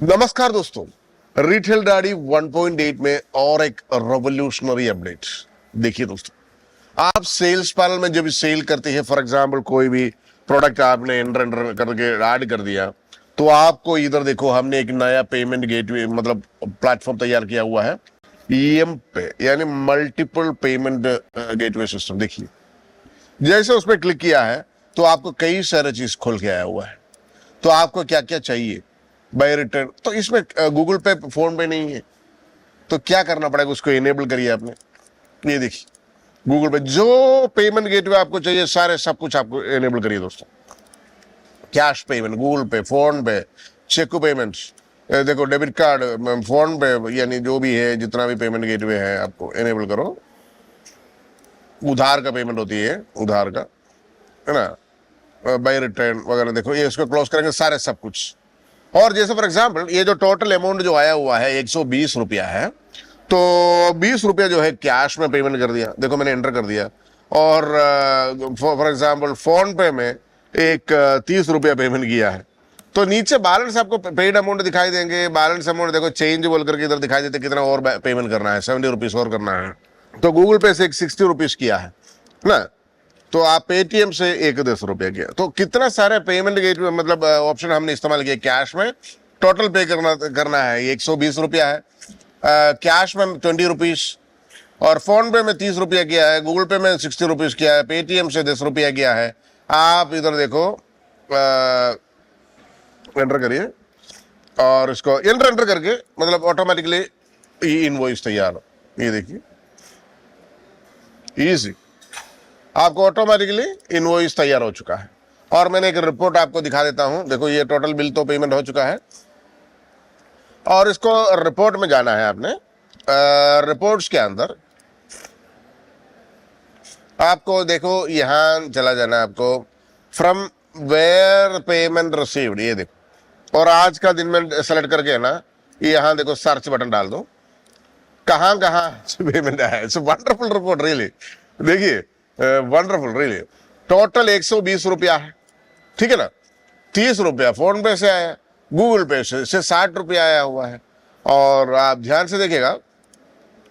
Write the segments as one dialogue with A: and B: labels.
A: नमस्कार दोस्तों, retail daddy 1.8 में और एक रेवोल्यूशनरी अपडेट। देखिए दोस्तों, आप सेल्स पैनल में जब भी सेल करते हैं, फॉर एग्जांपल कोई भी प्रोडक्ट आपने एंटर करके ऐड कर दिया, तो आपको इधर देखो हमने एक नया पेमेंट गेटवे मतलब प्लेटफॉर्म तैयार किया हुआ है, ईएम पे, यानी मल्टीपल पेमेंट गेटवे सिस्टम। देखिए, जैसे उस पर क्लिक किया है तो आपको कई सारे चीज खुल के आया हुआ है। तो आपको क्या क्या चाहिए बाय रिटर्न, तो इसमें गूगल पे, फोन पे नहीं है, तो क्या करना पड़ेगा, उसको इनेबल करिए आपने। ये देखिए, गूगल पे जो पेमेंट गेटवे आपको चाहिए सारे सब कुछ आपको इनेबल करिए दोस्तों। कैश पेमेंट, गूगल पे, फोन पे, चेक पेमेंट्स, देखो डेबिट कार्ड, फोन पे, यानी जो भी है जितना भी पेमेंट गेटवे है आपको इनेबल करो। उधार का पेमेंट होती है, उधार का है ना, बाय रिटर्न वगैरह, देखो ये इसको क्लोज करेंगे सारे सब कुछ। और जैसे फॉर एग्जाम्पल ये जो टोटल अमाउंट जो आया हुआ है 120 रुपया है, तो 20 रुपया जो है कैश में पेमेंट कर दिया, देखो मैंने एंटर कर दिया। और फॉर एग्जाम्पल फोन पे में एक 30 रुपया पेमेंट किया है, तो नीचे बैलेंस आपको पेड अमाउंट दिखाई देंगे। बैलेंस अमाउंट देखो चेंज बोल करके इधर दिखाई देते कितना और पेमेंट करना है, 70 रुपीज और करना है। तो गूगल पे से 60 रुपीज किया है ना, तो आप पेटीएम से 110 रुपया किया, तो कितना सारे पेमेंट गेट मतलब ऑप्शन हमने इस्तेमाल किया। कैश में टोटल पे करना है 120 रुपया है, कैश में 20 रुपीज, और फोन पे में 30 रुपया किया है, गूगल पे में 60 रुपीज किया है, पेटीएम से 10 रुपया किया है। आप इधर देखो एंटर करिए, और इसको एंटर करके मतलब ऑटोमेटिकली इनवॉइस तैयार हो। ये देखिए, इजी, आपको ऑटोमेटिकली इनवॉइस तैयार हो चुका है। और मैंने एक रिपोर्ट आपको दिखा देता हूं, देखो ये टोटल बिल तो पेमेंट हो चुका है, और इसको रिपोर्ट में जाना है आपने। रिपोर्ट्स के अंदर आपको देखो यहां चला जाना है आपको, फ्रॉम वेयर पेमेंट रिसीव्ड, ये देखो। और आज का दिन में सेलेक्ट करके ना यहां देखो सर्च बटन डाल दो, कहां कहां पेमेंट आया है। वंडरफुल रिपोर्ट रियली, देखिए वंडरफुल रियली। टोटल 120 रुपया है, ठीक है ना। 30 रुपया फोन पे से आया, गूगल पे से 60 रुपया आया हुआ है, और आप ध्यान से देखिएगा,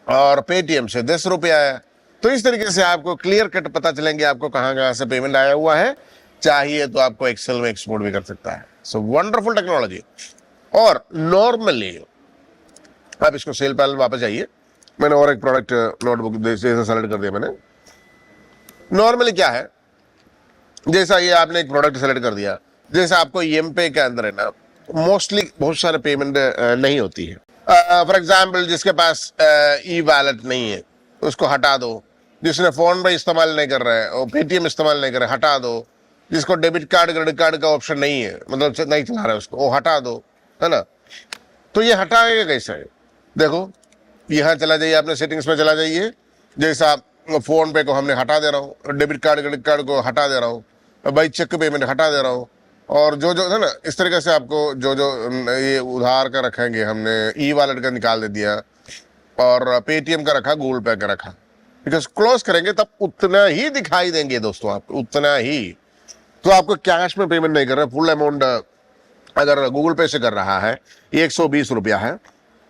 A: और पेटीएम से 10 रुपया आया। तो इस तरीके से आपको क्लियर कट पता चलेंगे आपको कहां कहां से पेमेंट आया हुआ है। चाहिए तो आपको एक्सेल में एक्सपोर्ट भी कर सकता है। So wonderful technology. और नॉर्मली आप इसको सेल पैनल वापस जाइए, मैंने और एक प्रोडक्ट नोटबुक जैसे सेलेक्ट कर दिया मैंने। नॉर्मली क्या है, जैसा ये आपने एक प्रोडक्ट सेलेक्ट कर दिया, जैसा आपको ईएम पे के अंदर है ना, मोस्टली बहुत सारे पेमेंट नहीं होती है। फॉर एग्जांपल जिसके पास ई वैलेट नहीं है उसको हटा दो, जिसने फोन पे इस्तेमाल नहीं कर रहा है और पेटीएम इस्तेमाल नहीं कर रहा है हटा दो, जिसको डेबिट कार्ड क्रेडिट कार्ड का ऑप्शन नहीं है, मतलब नहीं चला रहा है उसको, वो हटा दो, है ना। तो ये हटाएगा कैसे है, देखो यहाँ चला जाइए, आपने सेटिंग्स में चला जाइए। जैसा फोन पे को हमने हटा दे रहा हूँ, डेबिट कार्ड क्रेडिट कार्ड को हटा दे रहा हूँ, भाई चेक पेमेंट हटा दे रहा हूँ, और जो जो है ना इस तरीके से आपको जो जो ये उधार का रखेंगे हमने, ई वॉलेट का निकाल दे दिया, और पेटीएम का रखा, गूगल पे का रखा, बिकॉज क्लोज करेंगे तब उतना ही दिखाई देंगे दोस्तों, आप उतना ही। तो आपको कैश में पेमेंट नहीं कर रहे, फुल अमाउंट अगर गूगल पे से कर रहा है 120 रुपया है,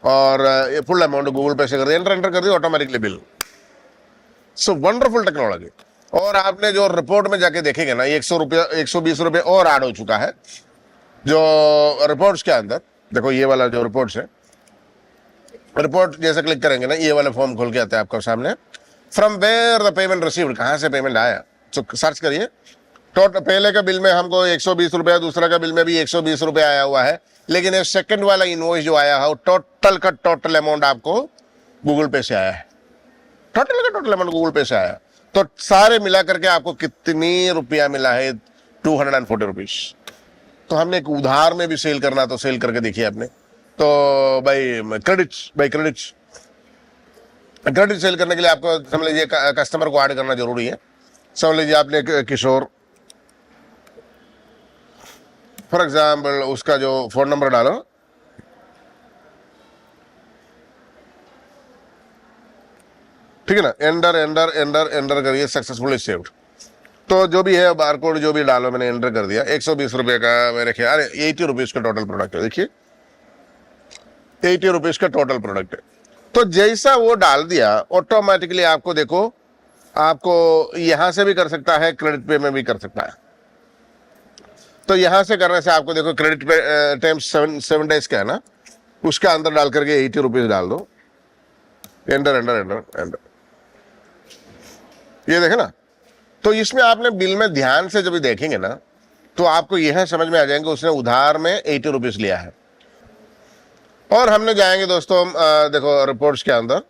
A: और फुल अमाउंट गूगल पे से कर दिया, एंटर कर दिया, automatically bill. So wonderful technology. और आपने जो रिपोर्ट में जाके देखेंगे ना, 120 रुपये और ऐड हो चुका है जो रिपोर्ट्स के अंदर। देखो ये वाला जो रिपोर्ट्स है, रिपोर्ट जैसे क्लिक करेंगे ना, ये वाला फॉर्म खोल के आता है आपके सामने। From where the payment received, कहां से पेमेंट आया, तो सर्च करिए। टोटल पहले का बिल में हमको 120 रुपया, दूसरा का बिल में भी 120 रुपया आया हुआ है, लेकिन ये सेकंड वाला इनवॉइस जो आया है टोटल का टोटल अमाउंट आपको गूगल पे से आया है, टोटल का टोटल अमाउंट गूगल पे से आया। तो सारे मिला करके आपको कितनी रुपया मिला है, 240 रुपीज। तो हमने एक उधार में भी सेल करना, तो सेल करके देखिए आपने, तो भाई क्रेडिट सेल करने के लिए आपको समझ लीजिए कस्टमर को ऐड करना जरूरी है। समझ लीजिए आपने किशोर, फॉर एग्जाम्पल उसका जो फोन नंबर डालो, ठीक है ना, एंटर करिए, सक्सेसफुली सेव्ड। तो जो भी है बारकोड जो भी डालो, मैंने एंटर कर दिया। 120 रुपये का मेरे ख्याल 80 रुपीज का टोटल प्रोडक्ट है, देखिए 80 रुपीज का टोटल प्रोडक्ट है। तो जैसा वो डाल दिया ऑटोमेटिकली आपको देखो, आपको यहां से भी कर सकता है, क्रेडिट पे में भी कर सकता है। तो यहां से करने से आपको देखो क्रेडिट पे टाइम 7 डेज का है ना, उसका अंदर डाल करके 80 रुपीज डाल दो, एंटर एंटर एंटर एंटर, ये देखे ना। तो इसमें आपने बिल में ध्यान से जब देखेंगे ना तो आपको यह समझ में आ जाएंगे उसने उधार में 80 रुपीज लिया है। और हमने जाएंगे दोस्तों देखो रिपोर्ट्स के अंदर,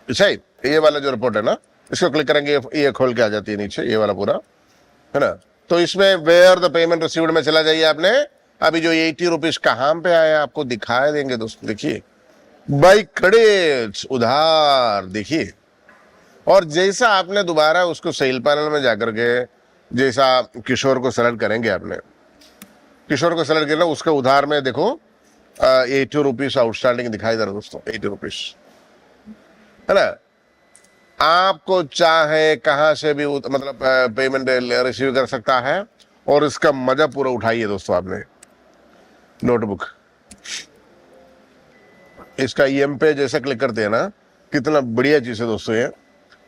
A: सही ये वाला जो रिपोर्ट है ना, इसको क्लिक करेंगे, ये खोल के आ जाती है नीचे, ये वाला पूरा है ना। तो इसमें वेयर द पेमेंट रिसीव्ड में चला जाइए आपने। अभी जो 80 रुपीज कहां पे आया आपको दिखाई देंगे दोस्तों, देखिए बाई क्रेडिट, उधार, देखिए। और जैसा आपने दोबारा उसको सेल पैनल में जाकर के जैसा किशोर को सेलेक्ट करेंगे, आपने किशोर को सेलेक्ट करना, उसका उधार में देखो 80 रुपीज आउटस्टैंडिंग दिखाई दे रहा दोस्तों, 80 रुपीज है ना। आपको चाहे कहां से भी मतलब पेमेंट रिसीव कर सकता है और इसका मजा पूरा उठाइए दोस्तों। आपने नोटबुक इसका ईएम पे जैसा क्लिक करते हैं ना, कितना बढ़िया चीज है दोस्तों ये,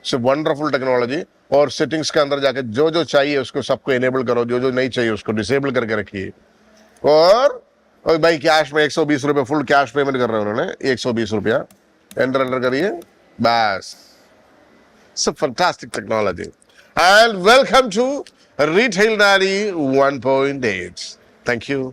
A: वंडरफुल टेक्नोलॉजी। और सेटिंग्स के अंदर जाके जो जो चाहिए उसको सबको इनेबल करो, जो जो नहीं चाहिए उसको डिसेबल करके रखिए। और भाई कैश में 120 रुपये फुल कैश पेमेंट कर रहे हैं उन्होंने, 120 रुपया, एंटर एंटर करिए बस। सब fantastic technology. And welcome to retail diary 1.8। Thank you.